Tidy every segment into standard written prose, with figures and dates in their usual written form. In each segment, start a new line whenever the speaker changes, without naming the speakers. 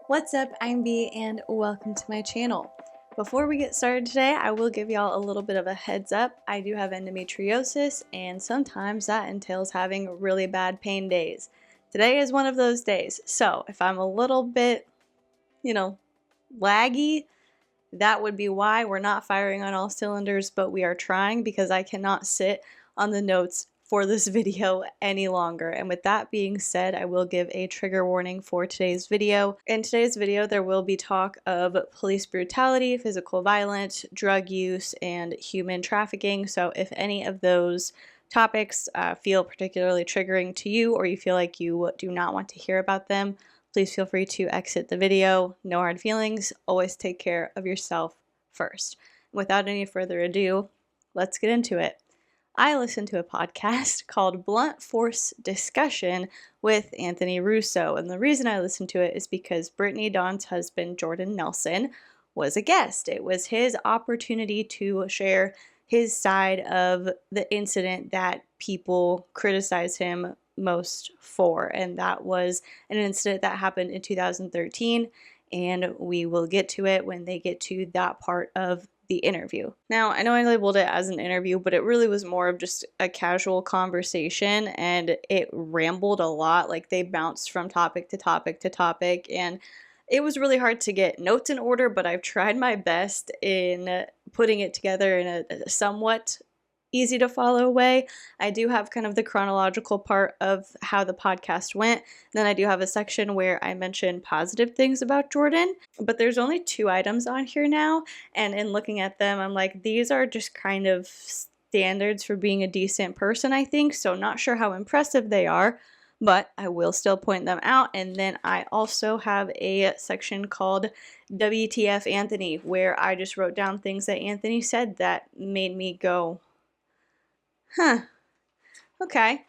What's up, I'm B and welcome to my channel. Before we get started today, I will give y'all a little bit of a heads up. I do have endometriosis and sometimes that entails having really bad pain days. Today is one of those days, so if I'm a little bit, laggy, that would be why. We're not firing on all cylinders, but we are trying because I cannot sit on the notes for this video any longer. And with that being said, I will give a trigger warning for today's video. In today's video, there will be talk of police brutality, physical violence, drug use, and human trafficking. So if any of those topics feel particularly triggering to you, or you feel like you do not want to hear about them, please feel free to exit the video. No hard feelings. Always take care of yourself first. Without any further ado, let's get into it. I listened to a podcast called Blunt Force Discussion with Anthony Russo, and the reason I listened to it is because Brittany Dawn's husband, Jordan Nelson, was a guest. It was his opportunity to share his side of the incident that people criticize him most for, and that was an incident that happened in 2013, and we will get to it when they get to that part of the interview. Now, I know I labeled it as an interview, but it really was more of just a casual conversation, and it rambled a lot. Like, they bounced from topic to topic to topic, and it was really hard to get notes in order, but I've tried my best in putting it together in a somewhat easy to follow way. I do have kind of the chronological part of how the podcast went. Then I do have a section where I mention positive things about Jordan, but there's only 2 items on here now. And in looking at them, I'm like, these are just kind of standards for being a decent person, I think. So not sure how impressive they are, but I will still point them out. And then I also have a section called WTF Anthony, where I just wrote down things that Anthony said that made me go, okay,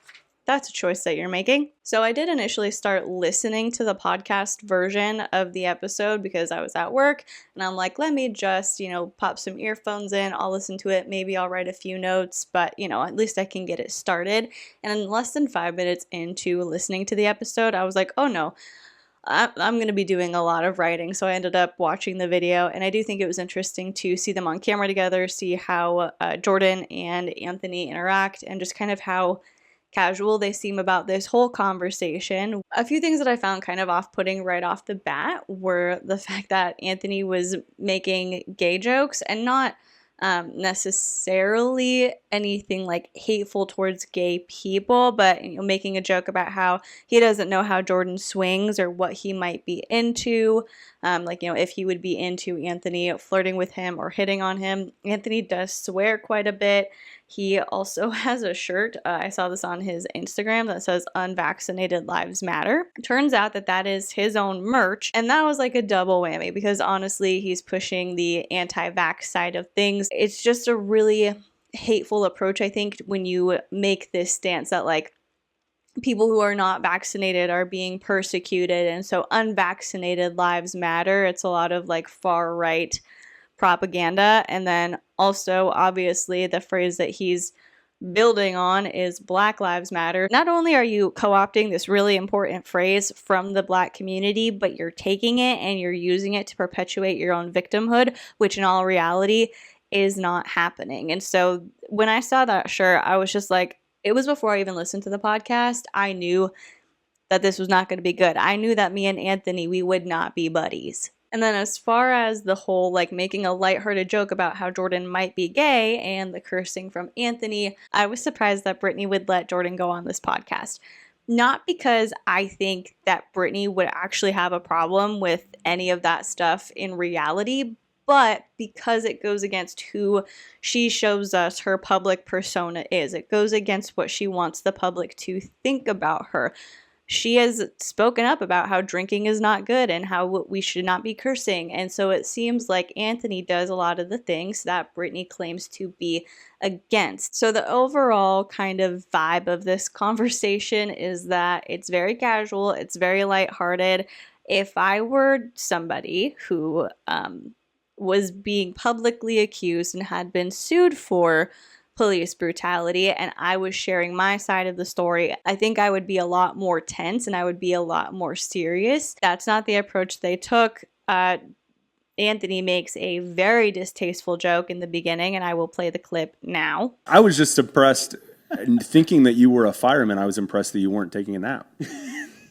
that's a choice that you're making. So I did initially start listening to the podcast version of the episode because I was at work, and I'm like, let me just, pop some earphones in, I'll listen to it, maybe I'll write a few notes, but, at least I can get it started. And in less than 5 minutes into listening to the episode, I was like, oh no, I'm going to be doing a lot of writing. So I ended up watching the video, and I do think it was interesting to see them on camera together, see how Jordan and Anthony interact, and just kind of how casual they seem about this whole conversation. A few things that I found kind of off-putting right off the bat were the fact that Anthony was making gay jokes, and not necessarily anything like hateful towards gay people, but making a joke about how he doesn't know how Jordan swings or what he might be into, if he would be into Anthony flirting with him or hitting on him. Anthony does swear quite a bit. He also has a shirt, I saw this on his Instagram, that says "Unvaccinated Lives Matter." It turns out that that is his own merch, and that was like a double whammy because honestly, he's pushing the anti-vax side of things. It's just a really hateful approach, I think, when you make this stance that people who are not vaccinated are being persecuted, and so unvaccinated lives matter. It's a lot of far right propaganda. And then also, obviously, the phrase that he's building on is Black Lives Matter. Not only are you co-opting this really important phrase from the Black community, but you're taking it and you're using it to perpetuate your own victimhood, which in all reality is not happening. And so when I saw that shirt, I was just like, it was before I even listened to the podcast. I knew that this was not going to be good. I knew that me and Anthony, we would not be buddies. And then as far as the whole making a lighthearted joke about how Jordan might be gay and the cursing from Anthony, I was surprised that Brittany would let Jordan go on this podcast. Not because I think that Brittany would actually have a problem with any of that stuff in reality, but because it goes against who she shows us her public persona is. It goes against what she wants the public to think about her. She has spoken up about how drinking is not good and how we should not be cursing. And so it seems like Anthony does a lot of the things that Brittany claims to be against. So the overall kind of vibe of this conversation is that it's very casual, it's very lighthearted. If I were somebody who was being publicly accused and had been sued for police brutality and I was sharing my side of the story, I think I would be a lot more tense and I would be a lot more serious. That's not the approach they took. Anthony makes a very distasteful joke in the beginning, and I will play the clip now.
I was just impressed, thinking that you were a fireman, I was impressed that you weren't taking a nap.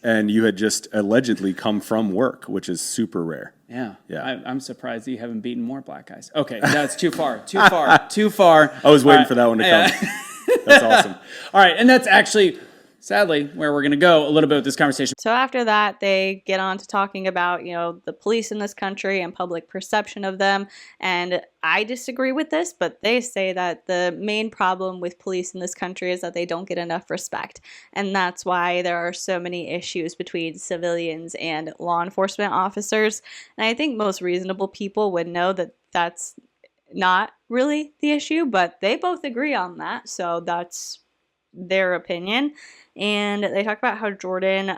And you had just allegedly come from work, which is super rare.
Yeah.
Yeah.
I'm surprised that you haven't beaten more black guys. Okay, that's too far. Too far.
I was waiting for that one to come. That's awesome.
All right, and that's actually, sadly, where we're going to go a little bit with this conversation.
So after that, they get on to talking about, the police in this country and public perception of them. And I disagree with this, but they say that the main problem with police in this country is that they don't get enough respect. And that's why there are so many issues between civilians and law enforcement officers. And I think most reasonable people would know that that's not really the issue, but they both agree on that. So that's their opinion. And they talk about how Jordan,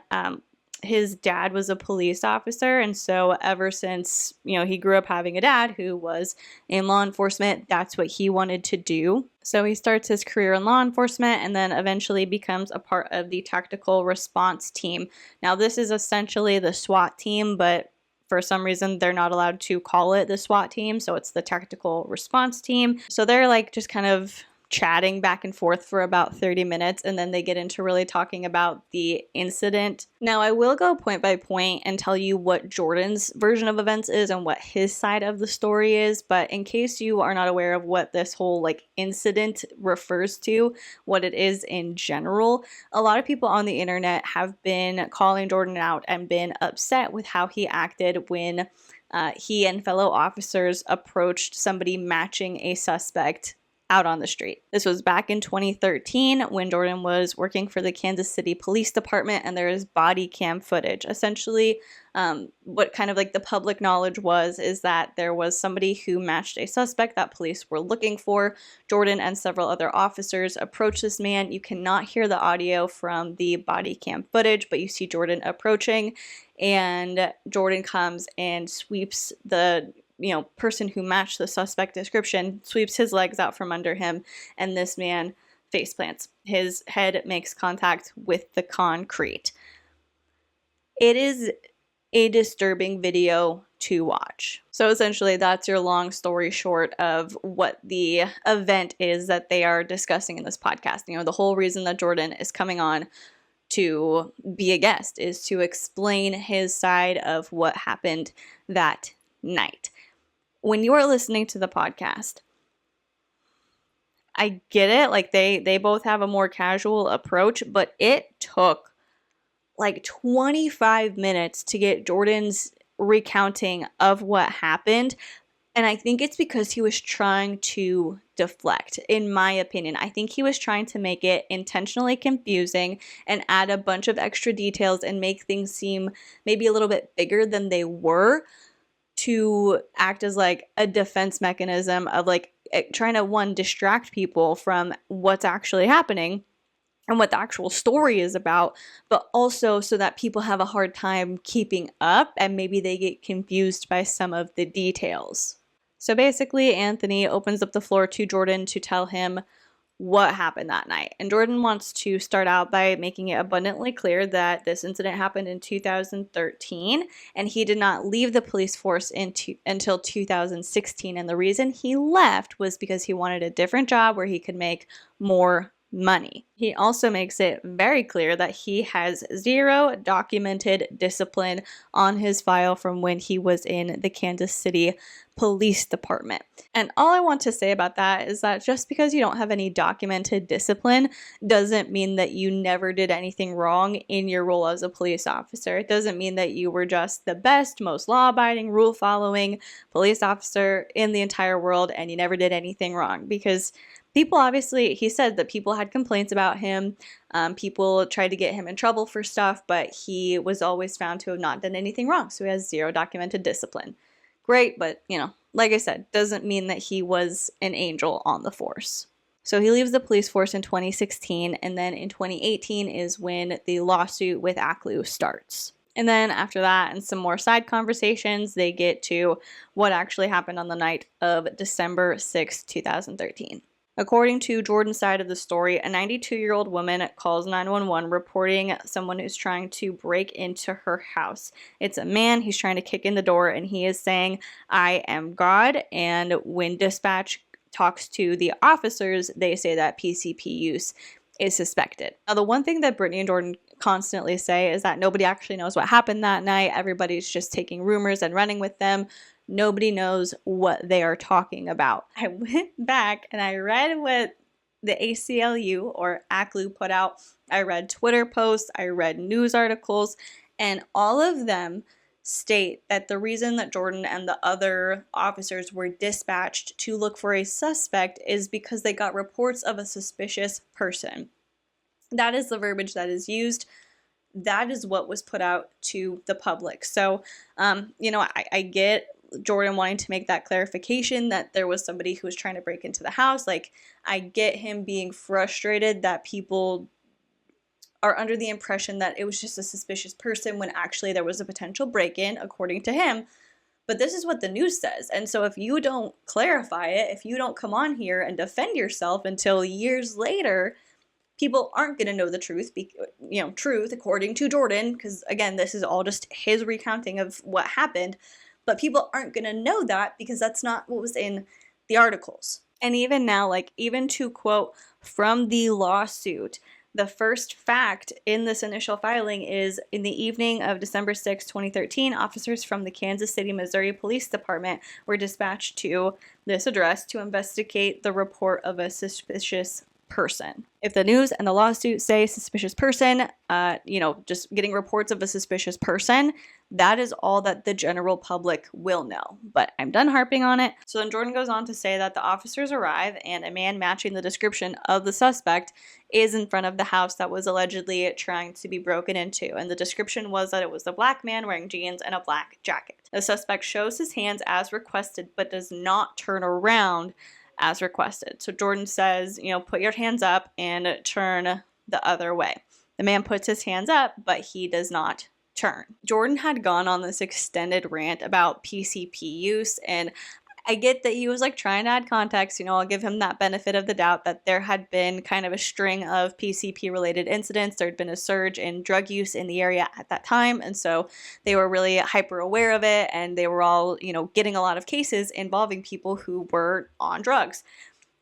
his dad was a police officer, and so ever since he grew up having a dad who was in law enforcement, that's what he wanted to do. So he starts his career in law enforcement and then eventually becomes a part of the tactical response team. Now this is essentially the SWAT team, but for some reason they're not allowed to call it the SWAT team, so it's the tactical response team. So they're like just kind of chatting back and forth for about 30 minutes, and then they get into really talking about the incident. Now, I will go point by point and tell you what Jordan's version of events is and what his side of the story is, but in case you are not aware of what this whole incident refers to, what it is in general, a lot of people on the internet have been calling Jordan out and been upset with how he acted when he and fellow officers approached somebody matching a suspect out on the street. This was back in 2013 when Jordan was working for the Kansas City Police Department, and there is body cam footage. Essentially, what kind of the public knowledge is that there was somebody who matched a suspect that police were looking for. Jordan and several other officers approached this man. You cannot hear the audio from the body cam footage, but you see Jordan approaching, and Jordan comes and sweeps the person who matched the suspect description, sweeps his legs out from under him, and this man face plants. His head makes contact with the concrete. It is a disturbing video to watch. So essentially, that's your long story short of what the event is that they are discussing in this podcast. The whole reason that Jordan is coming on to be a guest is to explain his side of what happened that night. When you are listening to the podcast, I get it. They both have a more casual approach, but it took 25 minutes to get Jordan's recounting of what happened. And I think it's because he was trying to deflect, in my opinion. I think he was trying to make it intentionally confusing and add a bunch of extra details and make things seem maybe a little bit bigger than they were, to act as a defense mechanism of trying to distract people from what's actually happening and what the actual story is about, but also so that people have a hard time keeping up and maybe they get confused by some of the details. So basically, Anthony opens up the floor to Jordan to tell him what happened that night. And Jordan wants to start out by making it abundantly clear that this incident happened in 2013 and he did not leave the police force until 2016. And the reason he left was because he wanted a different job where he could make more money. He also makes it very clear that he has zero documented discipline on his file from when he was in the Kansas City Police Department. And all I want to say about that is that just because you don't have any documented discipline doesn't mean that you never did anything wrong in your role as a police officer. It doesn't mean that you were just the best, most law-abiding, rule-following police officer in the entire world and you never did anything wrong, because people, obviously, he said that people had complaints about him. People tried to get him in trouble for stuff, but he was always found to have not done anything wrong. So he has zero documented discipline. Great, but, like I said, doesn't mean that he was an angel on the force. So he leaves the police force in 2016, and then in 2018 is when the lawsuit with ACLU starts. And then after that and some more side conversations, they get to what actually happened on the night of December 6, 2013. According to Jordan's side of the story, a 92-year-old woman calls 911 reporting someone who's trying to break into her house. It's a man, he's trying to kick in the door, and he is saying, "I am God," and when dispatch talks to the officers, they say that PCP use is suspected. Now, the one thing that Brittany and Jordan constantly say is that nobody actually knows what happened that night. Everybody's just taking rumors and running with them. Nobody knows what they are talking about. I went back and I read what the ACLU or ACLU put out. I read Twitter posts, I read news articles, and all of them state that the reason that Jordan and the other officers were dispatched to look for a suspect is because they got reports of a suspicious person. That is the verbiage that is used. That is what was put out to the public. So, I get Jordan wanting to make that clarification that there was somebody who was trying to break into the house. Like, I get him being frustrated that people are under the impression that it was just a suspicious person when actually there was a potential break-in, according to him. But this is what the news says. And so if you don't clarify it, if you don't come on here and defend yourself until years later, people aren't going to know the truth, truth according to Jordan, because again, this is all just his recounting of what happened. But people aren't going to know that because that's not what was in the articles. And even now, even to quote from the lawsuit, the first fact in this initial filing is, in the evening of December 6, 2013, officers from the Kansas City, Missouri Police Department were dispatched to this address to investigate the report of a suspicious person. If the news and the lawsuit say suspicious person, just getting reports of a suspicious person, that is all that the general public will know. But I'm done harping on it. So then Jordan goes on to say that the officers arrive and a man matching the description of the suspect is in front of the house that was allegedly trying to be broken into. And the description was that it was a black man wearing jeans and a black jacket. The suspect shows his hands as requested, but does not turn around as requested. So Jordan says, put your hands up and turn the other way. The man puts his hands up, but he does not turn. Jordan had gone on this extended rant about PCP use, and I get that he was trying to add context. I'll give him that benefit of the doubt that there had been kind of a string of PCP related incidents. There had been a surge in drug use in the area at that time. And so they were really hyper aware of it. And they were all, getting a lot of cases involving people who were on drugs.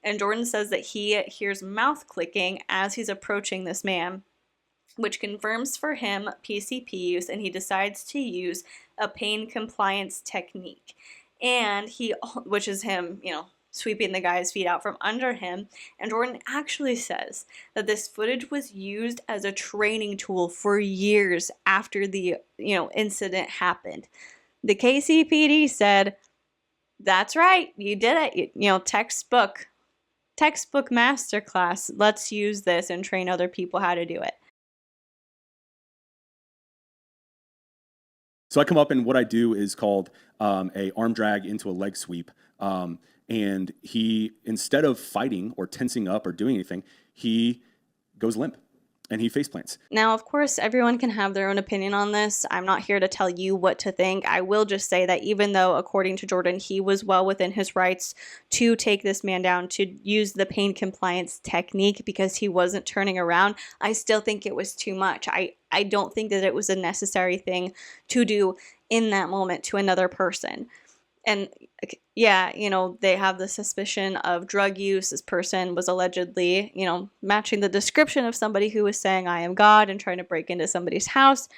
And Jordan says that he hears mouth clicking as he's approaching this man, which confirms for him PCP use. And he decides to use a pain compliance technique. And which is him, sweeping the guy's feet out from under him. And Jordan actually says that this footage was used as a training tool for years after the, incident happened. The KCPD said, "That's right, you did it. Textbook masterclass. Let's use this and train other people how to do it."
So I come up and what I do is called a arm drag into a leg sweep. And he, instead of fighting or tensing up or doing anything, he goes limp and he face plants.
Now, of course, everyone can have their own opinion on this. I'm not here to tell you what to think. I will just say that even though, according to Jordan, he was well within his rights to take this man down, to use the pain compliance technique because he wasn't turning around, I still think it was too much. I don't think that it was a necessary thing to do in that moment to another person. And yeah, they have the suspicion of drug use. This person was allegedly, matching the description of somebody who was saying, "I am God," and trying to break into somebody's house.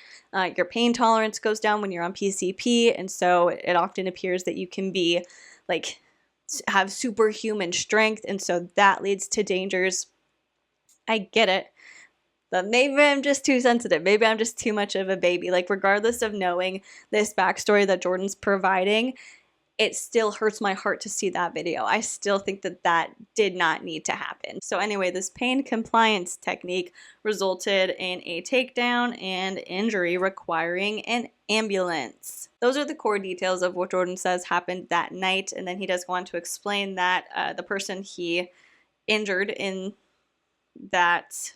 Your pain tolerance goes down when you're on PCP. And so it often appears that you can be have superhuman strength. And so that leads to dangers. I get it. But maybe I'm just too sensitive. Maybe I'm just too much of a baby. Regardless of knowing this backstory that Jordan's providing, it still hurts my heart to see that video. I still think that did not need to happen. So anyway, this pain compliance technique resulted in a takedown and injury requiring an ambulance. Those are the core details of what Jordan says happened that night. And then he does go on to explain that the person he injured in that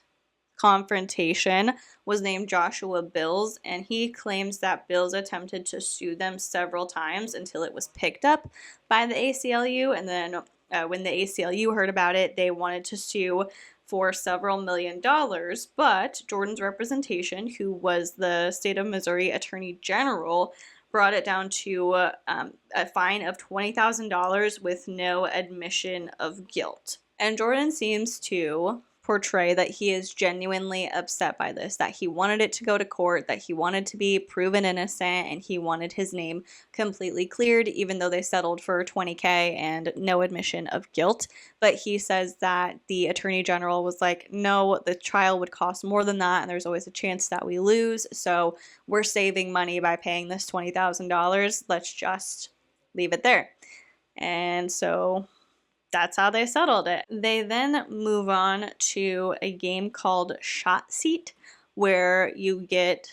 confrontation was named Joshua Bills, and he claims that Bills attempted to sue them several times until it was picked up by the ACLU, and then when the ACLU heard about it, they wanted to sue for several $1,000,000, but Jordan's representation, who was the state of Missouri Attorney General, brought it down to a fine of $20,000 with no admission of guilt. And Jordan seems to portray that he is genuinely upset by this, that he wanted it to go to court, that he wanted to be proven innocent, and he wanted his name completely cleared, even though they settled for $20K and no admission of guilt. But he says that the attorney general was like, no, the trial would cost more than that, and there's always a chance that we lose, so we're saving money by paying this $20,000. Let's just leave it there. And so that's how they settled it. They then move on to a game called Shot Seat, where you get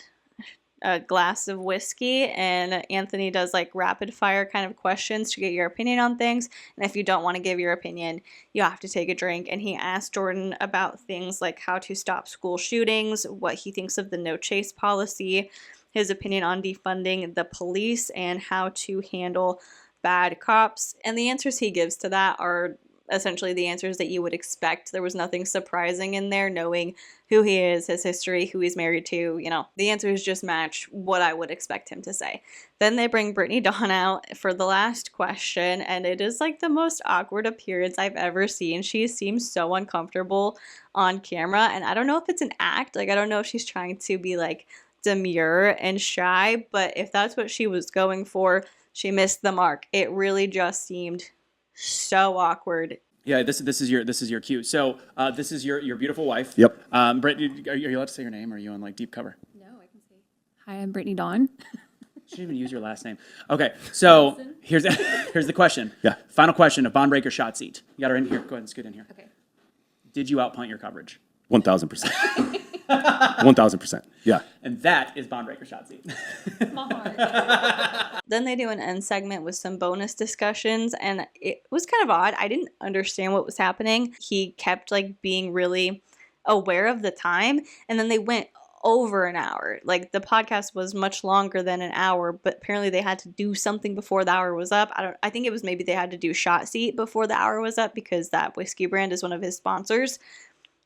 a glass of whiskey and Anthony does like rapid fire kind of questions to get your opinion on things. And if you don't want to give your opinion, you have to take a drink. And he asked Jordan about things like how to stop school shootings, what he thinks of the no chase policy, his opinion on defunding the police, and how to handle bad cops. And the answers he gives to that are essentially the answers that you would expect. There was nothing surprising in there, knowing who he is, his history, who he's married to. The answers just match what I would expect him to say. Then they bring Brittany Dawn out for the last question, and it is like the most awkward appearance I've ever seen. She seems so uncomfortable on camera, and I don't know if it's an act. I don't know if she's trying to be like demure and shy, but if that's what she was going for, she missed the mark. It really just seemed so awkward.
Yeah, this is your cue. So this is your beautiful wife.
Yep.
Brittany, are you allowed to say your name, or are you on like deep cover?
No, I can say. Hi, I'm Brittany Dawn.
She didn't even use your last name. Okay, so here's the question.
Yeah.
Final question of Bond Breaker Shot Seat. You got her in here. Go ahead and scoot in here.
Okay.
Did you outpunt your coverage?
1,000%. 1,000%. Yeah.
And that is Bond Breaker Shot Seat.
My heart.
Then they do an end segment with some bonus discussions, and it was kind of odd. I didn't understand what was happening. He kept like being really aware of the time, and then they went over an hour. Like the podcast was much longer than an hour, but apparently they had to do something before the hour was up. I think it was maybe they had to do Shot Seat before the hour was up because that whiskey brand is one of his sponsors.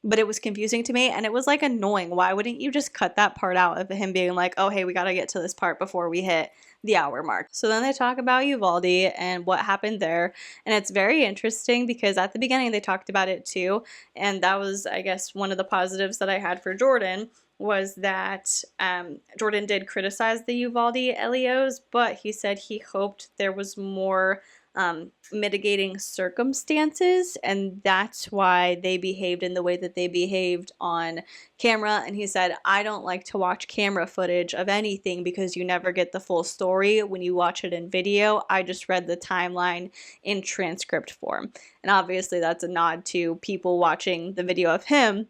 But it was confusing to me, and it was like annoying. Why wouldn't you just cut that part out of him being like, oh, hey, we got to get to this part before we hit the hour mark? So then they talk about Uvalde and what happened there. And it's very interesting because at the beginning they talked about it too. And that was, I guess, one of the positives that I had for Jordan was that Jordan did criticize the Uvalde LEOs, but he said he hoped there was more mitigating circumstances, and that's why they behaved in the way that they behaved on camera. And he said, I don't like to watch camera footage of anything because you never get the full story when you watch it in video. I just read the timeline in transcript form. And obviously that's a nod to people watching the video of him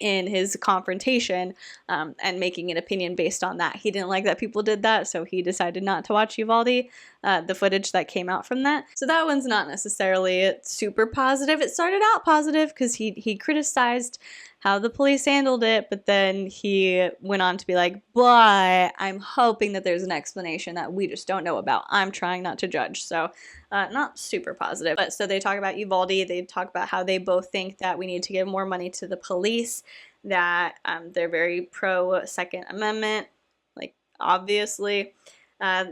in his confrontation and making an opinion based on that. He didn't like that people did that, so he decided not to watch Uvalde, the footage that came out from that. So that one's not necessarily super positive. It started out positive because he criticized how the police handled it, but then he went on to be like, but I'm hoping that there's an explanation that we just don't know about. I'm trying not to judge. So not super positive. But so they talk about Uvalde. They talk about how they both think that we need to give more money to the police, that they're very pro Second Amendment, like obviously.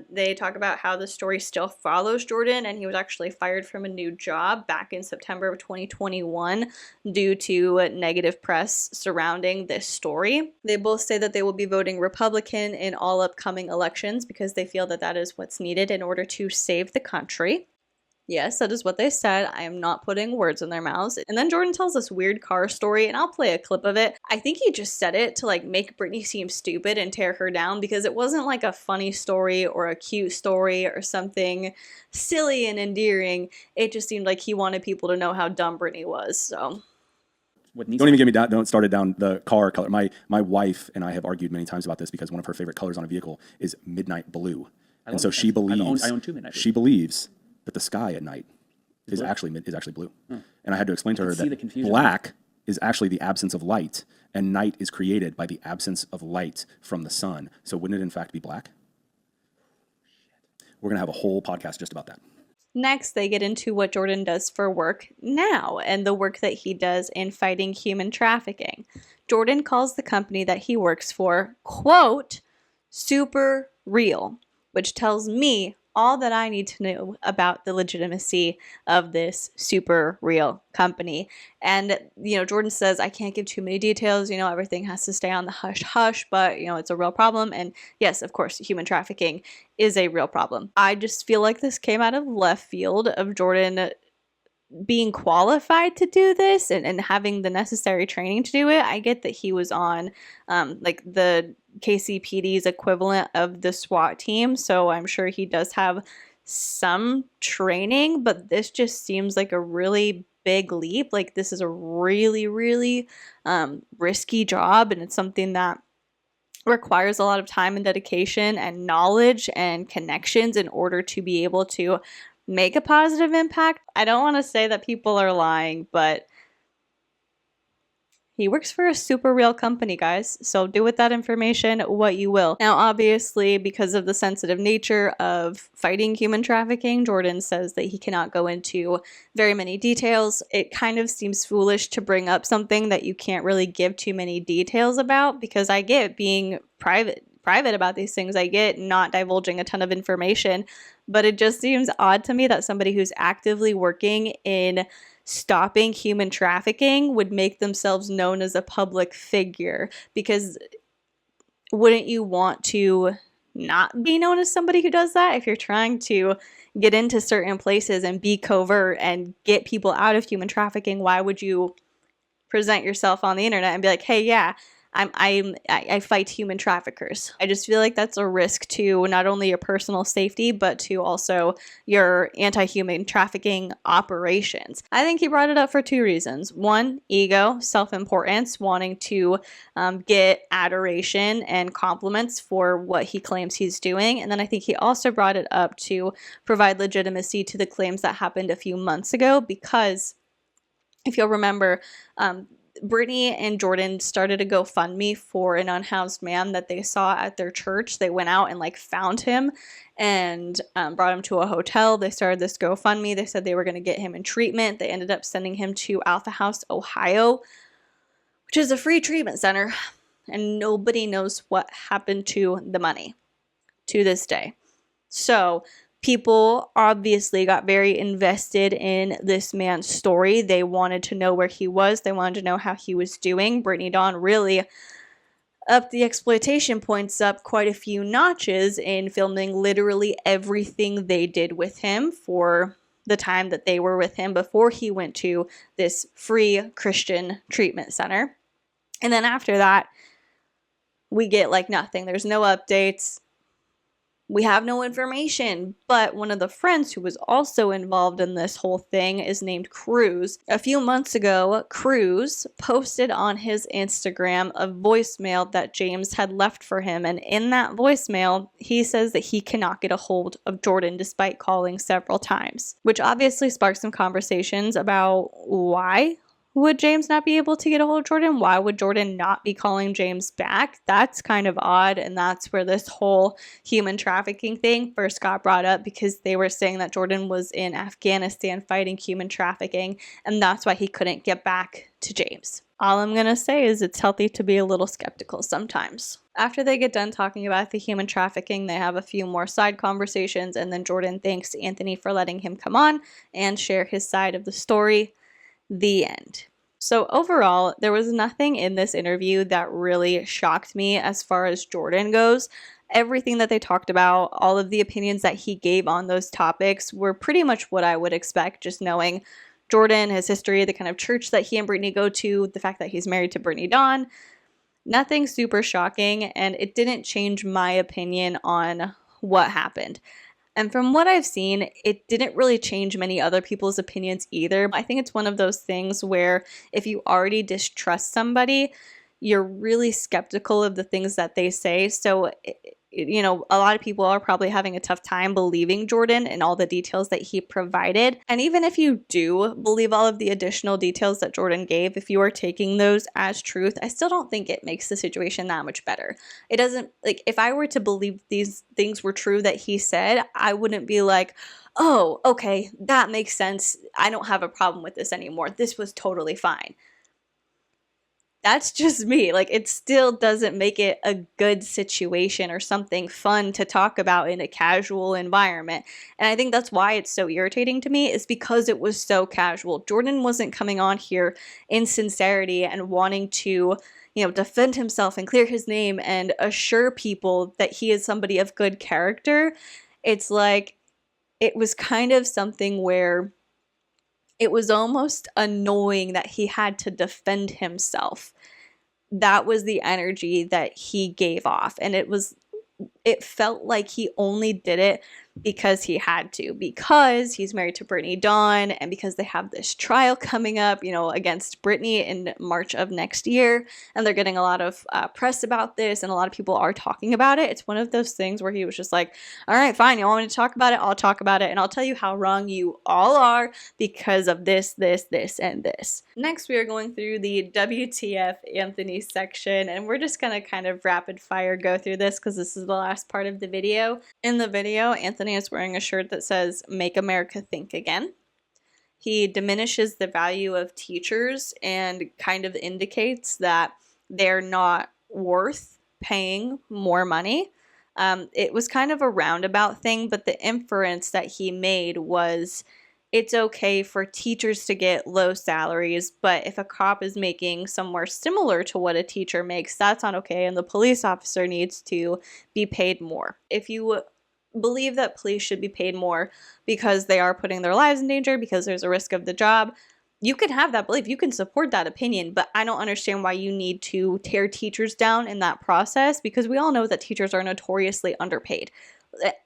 They talk about how the story still follows Jordan, and he was actually fired from a new job back in September of 2021 due to negative press surrounding this story. They both say that they will be voting Republican in all upcoming elections because they feel that that is what's needed in order to save the country. Yes, that is what they said. I am not putting words in their mouths. And then Jordan tells this weird car story, and I'll play a clip of it. I think he just said it to like make Brittany seem stupid and tear her down because it wasn't like a funny story or a cute story or something silly and endearing. It just seemed like he wanted people to know how dumb Brittany was. So
don't even get me down. Don't start it down the car color. My wife and I have argued many times about this because one of her favorite colors on a vehicle is midnight blue, and so she believes
I own two midnight blues.
She believes that the sky at night is actually blue. And I had to explain to her that black is actually the absence of light, and night is created by the absence of light from the sun. So wouldn't it in fact be black? We're going to have a whole podcast just about that.
Next, they get into what Jordan does for work now and the work that he does in fighting human trafficking. Jordan calls the company that he works for, quote, super real, which tells me all that I need to know about the legitimacy of this super real company. And, Jordan says, I can't give too many details, everything has to stay on the hush hush, but, it's a real problem. And yes, of course, human trafficking is a real problem. I just feel like this came out of left field of Jordan being qualified to do this and having the necessary training to do it. I get that he was on like the KCPD's equivalent of the SWAT team, so I'm sure he does have some training, but this just seems like a really big leap. Like, this is a really, really risky job, and it's something that requires a lot of time and dedication and knowledge and connections in order to be able to make a positive impact. I don't want to say that people are lying, but he works for a super real company, guys. So do with that information what you will. Now, obviously, because of the sensitive nature of fighting human trafficking, Jordan says that he cannot go into very many details. It kind of seems foolish to bring up something that you can't really give too many details about, because I get being private about these things. I get not divulging a ton of information, but it just seems odd to me that somebody who's actively working in stopping human trafficking would make themselves known as a public figure, because wouldn't you want to not be known as somebody who does that? If you're trying to get into certain places and be covert and get people out of human trafficking, why would you present yourself on the internet and be like, hey, yeah, I fight human traffickers? I just feel like that's a risk to not only your personal safety, but to also your anti-human trafficking operations. I think he brought it up for two reasons. One, ego, self-importance, wanting to get adoration and compliments for what he claims he's doing. And then I think he also brought it up to provide legitimacy to the claims that happened a few months ago, because if you'll remember, Brittany and Jordan started a GoFundMe for an unhoused man that they saw at their church. They went out and found him and brought him to a hotel. They started this GoFundMe. They said they were going to get him in treatment. They ended up sending him to Alpha House, Ohio, which is a free treatment center. And nobody knows what happened to the money to this day. So people obviously got very invested in this man's story. They wanted to know where he was. They wanted to know how he was doing. Brittany Dawn really upped the exploitation points up quite a few notches in filming literally everything they did with him for the time that they were with him before he went to this free Christian treatment center. And then after that, we get nothing. There's no updates. We have no information, but one of the friends who was also involved in this whole thing is named Cruz. A few months ago, Cruz posted on his Instagram a voicemail that James had left for him, and in that voicemail, he says that he cannot get a hold of Jordan despite calling several times, which obviously sparked some conversations about why would James not be able to get a hold of Jordan? Why would Jordan not be calling James back? That's kind of odd, and that's where this whole human trafficking thing first got brought up, because they were saying that Jordan was in Afghanistan fighting human trafficking, and that's why he couldn't get back to James. All I'm going to say is it's healthy to be a little skeptical sometimes. After they get done talking about the human trafficking, they have a few more side conversations, and then Jordan thanks Anthony for letting him come on and share his side of the story. The end. So overall, there was nothing in this interview that really shocked me as far as Jordan goes. Everything that they talked about, all of the opinions that he gave on those topics were pretty much what I would expect, just knowing Jordan, his history, the kind of church that he and Brittany go to, the fact that he's married to Brittany Dawn. Nothing super shocking, and it didn't change my opinion on what happened. And from what I've seen, it didn't really change many other people's opinions either. I think it's one of those things where if you already distrust somebody, you're really skeptical of the things that they say. So you know, a lot of people are probably having a tough time believing Jordan and all the details that he provided. And even if you do believe all of the additional details that Jordan gave, if you are taking those as truth, I still don't think it makes the situation that much better. It doesn't, like, if I were to believe these things were true that he said, I wouldn't be like, oh, okay, that makes sense. I don't have a problem with this anymore. This was totally fine. That's just me. Like, it still doesn't make it a good situation or something fun to talk about in a casual environment. And I think that's why it's so irritating to me, is because it was so casual. Jordan wasn't coming on here in sincerity and wanting to, you know, defend himself and clear his name and assure people that he is somebody of good character. It's like, it was kind of something where it was almost annoying that he had to defend himself. That was the energy that he gave off. And it felt like he only did it because he had to, because he's married to Brittany Dawn and because they have this trial coming up, you know, against Brittany in March of next year. And they're getting a lot of press about this, and a lot of people are talking about it. It's one of those things where he was just like, all right, fine, you want me to talk about it? I'll talk about it, and I'll tell you how wrong you all are because of this, this, this, and this. Next, we are going through the WTF Anthony section, and we're just going to kind of rapid fire go through this because this is the last part of the video. In the video, Anthony is wearing a shirt that says, "Make America Think Again." He diminishes the value of teachers and kind of indicates that they're not worth paying more money. It was kind of a roundabout thing, but the inference that he made was, it's okay for teachers to get low salaries, but if a cop is making somewhere similar to what a teacher makes, that's not okay, and the police officer needs to be paid more. If you believe that police should be paid more because they are putting their lives in danger, because there's a risk of the job, you can have that belief, you can support that opinion, but I don't understand why you need to tear teachers down in that process, because we all know that teachers are notoriously underpaid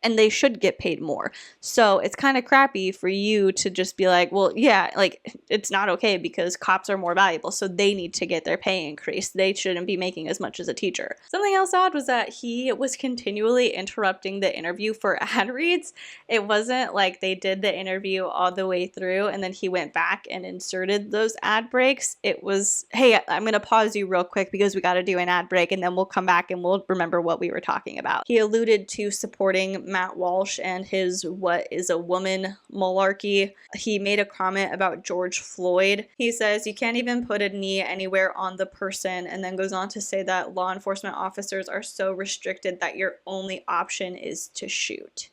and they should get paid more. So it's kind of crappy for you to just be like, well, yeah, like, it's not okay because cops are more valuable, so they need to get their pay increased. They shouldn't be making as much as a teacher. Something else odd was that he was continually interrupting the interview for ad reads. It wasn't like they did the interview all the way through and then he went back and inserted those ad breaks. It was, hey, I'm going to pause you real quick because we got to do an ad break, and then we'll come back and we'll remember what we were talking about. He alluded to supporting Matt Walsh and his "what is a woman" malarkey. He made a comment about George Floyd. He says, "You can't even put a knee anywhere on the person," and then goes on to say that law enforcement officers are so restricted that your only option is to shoot.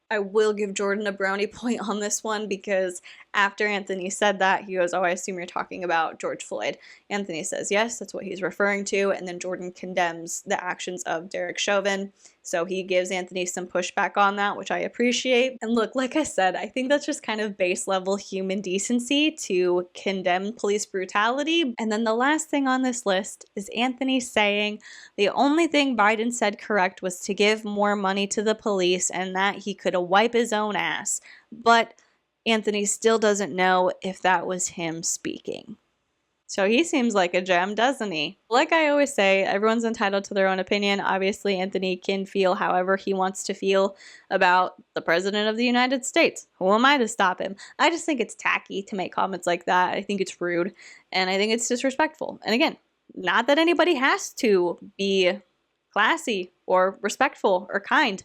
I will give Jordan a brownie point on this one, because after Anthony said that, he goes, "Oh, I assume you're talking about George Floyd." Anthony says, yes, that's what he's referring to, and then Jordan condemns the actions of Derek Chauvin. So he gives Anthony some pushback on that, which I appreciate. And look, like I said, I think that's just kind of base level human decency to condemn police brutality. And then the last thing on this list is Anthony saying the only thing Biden said correct was to give more money to the police and that he could wipe his own ass. But Anthony still doesn't know if that was him speaking. So he seems like a gem, doesn't he? Like I always say, everyone's entitled to their own opinion. Obviously, Anthony can feel however he wants to feel about the President of the United States. Who am I to stop him? I just think it's tacky to make comments like that. I think it's rude, and I think it's disrespectful. And again, not that anybody has to be classy or respectful or kind,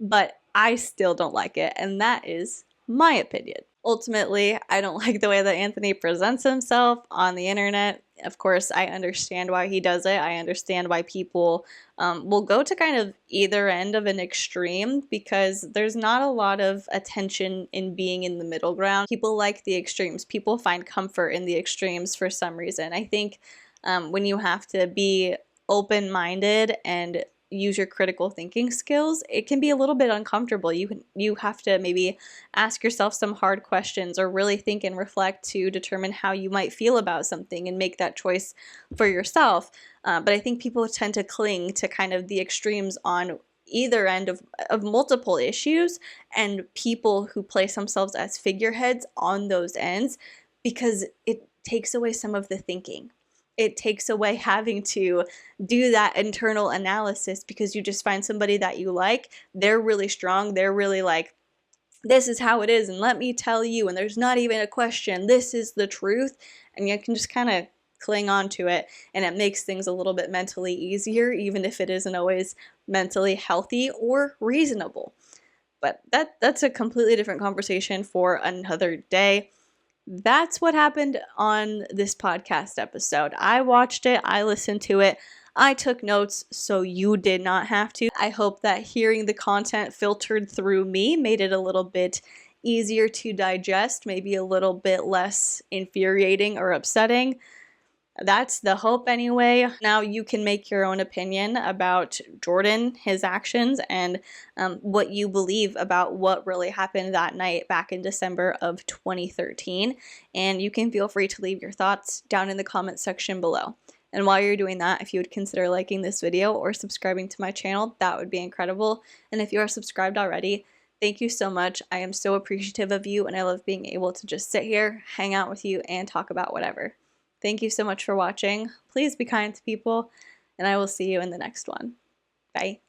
but I still don't like it, and that is my opinion. Ultimately, I don't like the way that Anthony presents himself on the internet. Of course, I understand why he does it. I understand why people will go to kind of either end of an extreme, because there's not a lot of attention in being in the middle ground. People like the extremes. People find comfort in the extremes for some reason. I think when you have to be open-minded and use your critical thinking skills, it can be a little bit uncomfortable. You have to maybe ask yourself some hard questions or really think and reflect to determine how you might feel about something and make that choice for yourself. But I think people tend to cling to kind of the extremes on either end of multiple issues, and people who place themselves as figureheads on those ends, because it takes away some of the thinking. it takes away having to do that internal analysis, because you just find somebody that you like, they're really strong, they're really like, this is how it is, and let me tell you, and there's not even a question, this is the truth, and you can just kind of cling on to it, and it makes things a little bit mentally easier, even if it isn't always mentally healthy or reasonable. But that's a completely different conversation for another day. That's what happened on this podcast episode. I watched it, I listened to it, I took notes, so you did not have to. I hope that hearing the content filtered through me made it a little bit easier to digest, maybe a little bit less infuriating or upsetting. That's the hope anyway. Now you can make your own opinion about Jordan, his actions, and what you believe about what really happened that night back in December of 2013. And you can feel free to leave your thoughts down in the comment section below. And while you're doing that, if you would consider liking this video or subscribing to my channel, that would be incredible. And if you are subscribed already, thank you so much. I am so appreciative of you, and I love being able to just sit here, hang out with you, and talk about whatever. Thank you so much for watching. Please be kind to people, and I will see you in the next one. Bye.